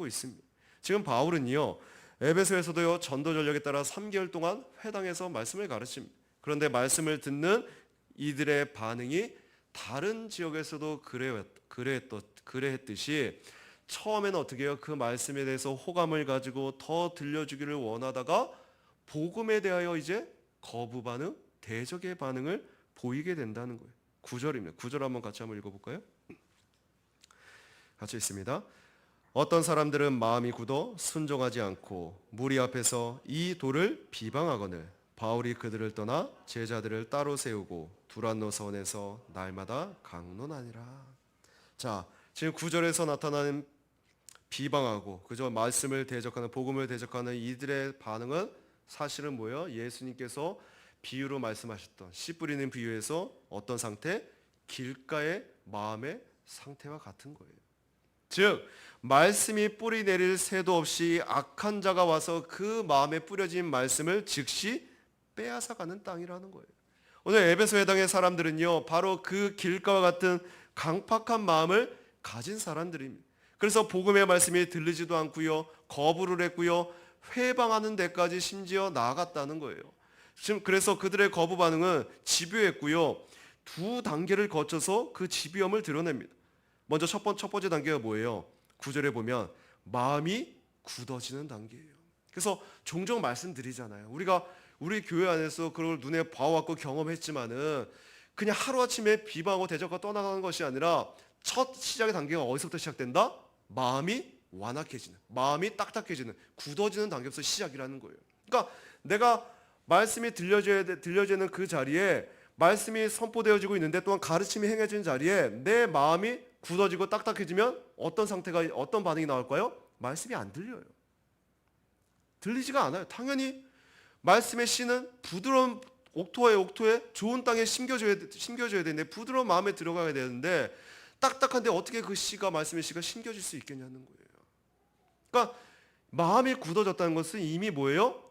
하고 있습니다. 지금 바울은요, 에베소에서도요, 전도 전략에 따라 3개월 동안 회당에서 말씀을 가르칩니다. 그런데 말씀을 듣는 이들의 반응이 다른 지역에서도 그래했듯이 처음에는 어떻게 해요? 그 말씀에 대해서 호감을 가지고 더 들려주기를 원하다가 복음에 대하여 이제 거부 반응, 대적의 반응을 보이게 된다는 거예요. 9절입니다. 9절 같이 한번 읽어볼까요? 같이 있습니다. 어떤 사람들은 마음이 굳어 순종하지 않고 무리 앞에서 이 돌을 비방하거늘 바울이 그들을 떠나 제자들을 따로 세우고 두란노 선에서 날마다 강론하니라. 자, 지금 9절에서 나타나는 비방하고 그저 말씀을 대적하는, 복음을 대적하는 이들의 반응은 사실은 뭐예요? 예수님께서 비유로 말씀하셨던 씨 뿌리는 비유에서 어떤 상태? 길가의 마음의 상태와 같은 거예요. 즉 말씀이 뿌리 내릴 새도 없이 악한 자가 와서 그 마음에 뿌려진 말씀을 즉시 빼앗아가는 땅이라는 거예요. 오늘 에베소 회당의 사람들은요, 바로 그 길가와 같은 강팍한 마음을 가진 사람들입니다. 그래서 복음의 말씀이 들리지도 않고요, 거부를 했고요, 회방하는 데까지 심지어 나아갔다는 거예요. 지금 그래서 그들의 거부 반응은 집요했고요, 두 단계를 거쳐서 그 집요함을 드러냅니다. 먼저 첫 번째 단계가 뭐예요? 9절에 보면 마음이 굳어지는 단계예요. 그래서 종종 말씀드리잖아요. 우리가 우리 교회 안에서 그걸 눈에 봐왔고 경험했지만은 그냥 하루아침에 비방하고 대적하고 떠나가는 것이 아니라 첫 시작의 단계가 어디서부터 시작된다? 마음이 완악해지는, 마음이 딱딱해지는, 굳어지는 단계에서 시작이라는 거예요. 그러니까 내가 말씀이 들려지는 그 자리에 말씀이 선포되어지고 있는데 또한 가르침이 행해지는 자리에 내 마음이 굳어지고 딱딱해지면 어떤 반응이 나올까요? 말씀이 안 들려요. 들리지가 않아요. 당연히 말씀의 씨는 부드러운 옥토에 좋은 땅에 심겨줘야 되는데 부드러운 마음에 들어가야 되는데 딱딱한데 어떻게 그 씨가, 말씀의 씨가 심겨질 수 있겠냐는 거예요. 그러니까 마음이 굳어졌다는 것은 이미 뭐예요?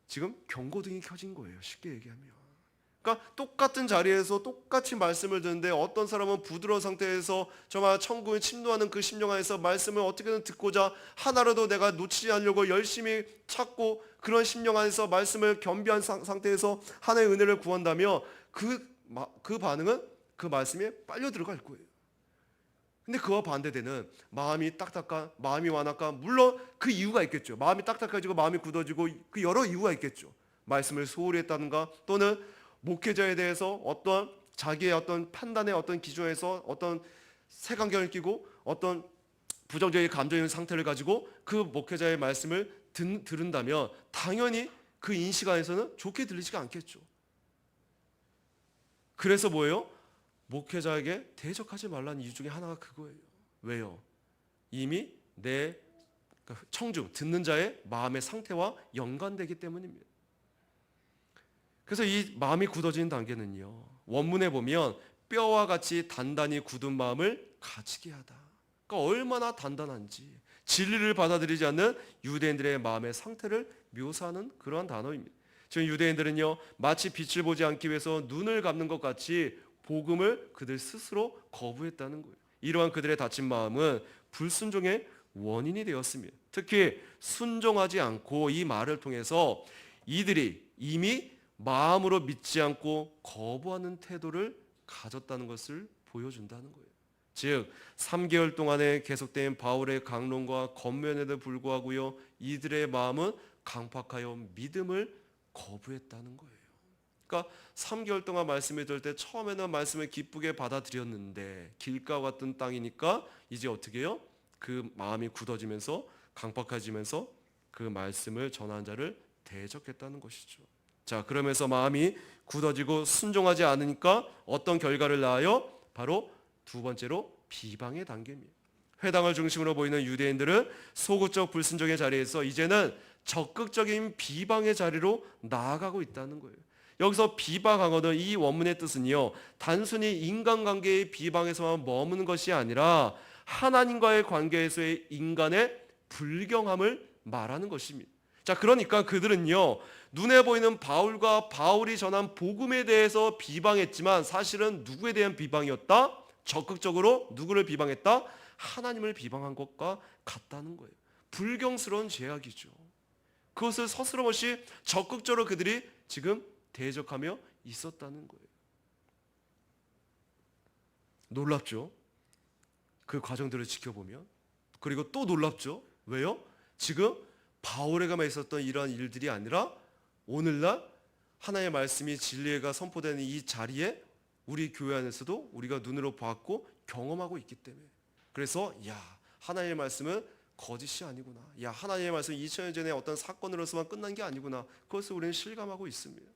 지금 경고등이 켜진 거예요. 쉽게 얘기하면. 그러니까 똑같은 자리에서 똑같이 말씀을 듣는데 어떤 사람은 부드러운 상태에서 정말 천국에 침노하는 그 심령 안에서 말씀을 어떻게든 듣고자 하나라도 내가 놓치지 않으려고 열심히 찾고 그런 심령 안에서 말씀을 겸비한 상태에서 하나님의 은혜를 구한다며 그 반응은 그 말씀에 빨려 들어갈 거예요. 근데 그와 반대되는 마음이 딱딱한, 마음이 완악한, 물론 그 이유가 있겠죠. 마음이 딱딱해지고 마음이 굳어지고 그 여러 이유가 있겠죠. 말씀을 소홀히 했다든가 또는 목회자에 대해서 어떤 자기의 어떤 판단의 어떤 기준에서 어떤 색안경을 끼고 어떤 부정적인 감정의 상태를 가지고 그 목회자의 말씀을 들은다면 당연히 그 인식 안에서는 좋게 들리지가 않겠죠. 그래서 뭐예요? 목회자에게 대적하지 말라는 이유 중에 하나가 그거예요. 왜요? 이미 내 청중, 듣는 자의 마음의 상태와 연관되기 때문입니다. 그래서 이 마음이 굳어지는 단계는요, 원문에 보면 뼈와 같이 단단히 굳은 마음을 가지게 하다. 그러니까 얼마나 단단한지 진리를 받아들이지 않는 유대인들의 마음의 상태를 묘사하는 그러한 단어입니다. 지금 유대인들은요, 마치 빛을 보지 않기 위해서 눈을 감는 것 같이 복음을 그들 스스로 거부했다는 거예요. 이러한 그들의 다친 마음은 불순종의 원인이 되었습니다. 특히 순종하지 않고 이 말을 통해서 이들이 이미 마음으로 믿지 않고 거부하는 태도를 가졌다는 것을 보여준다는 거예요. 즉 3개월 동안에 계속된 바울의 강론과 권면에도 불구하고요, 이들의 마음은 강팍하여 믿음을 거부했다는 거예요. 그러니까 3개월 동안 말씀을 들을 때 처음에는 말씀을 기쁘게 받아들였는데 길가와 같은 땅이니까 이제 어떻게 해요? 그 마음이 굳어지면서 강팍해지면서 그 말씀을 전한 자를 대적했다는 것이죠. 자, 그러면서 마음이 굳어지고 순종하지 않으니까 어떤 결과를 낳아요? 바로 두 번째로 비방의 단계입니다. 회당을 중심으로 보이는 유대인들은 소극적 불순종의 자리에서 이제는 적극적인 비방의 자리로 나아가고 있다는 거예요. 여기서 비방하거든 이 원문의 뜻은요, 단순히 인간관계의 비방에서만 머무는 것이 아니라 하나님과의 관계에서의 인간의 불경함을 말하는 것입니다. 자, 그러니까 그들은요, 눈에 보이는 바울과 바울이 전한 복음에 대해서 비방했지만 사실은 누구에 대한 비방이었다? 적극적으로 누구를 비방했다? 하나님을 비방한 것과 같다는 거예요. 불경스러운 죄악이죠. 그것을 서스럼없이 적극적으로 그들이 지금 대적하며 있었다는 거예요. 놀랍죠? 그 과정들을 지켜보면. 그리고 또 놀랍죠? 왜요? 지금 바울에게만 있었던 이러한 일들이 아니라 오늘날 하나님의 말씀이 진리가 선포되는 이 자리에 우리 교회 안에서도 우리가 눈으로 봤고 경험하고 있기 때문에, 그래서 하나님의 말씀은 거짓이 아니구나, 하나님의 말씀은 2000년 전에 어떤 사건으로서만 끝난 게 아니구나, 그것을 우리는 실감하고 있습니다.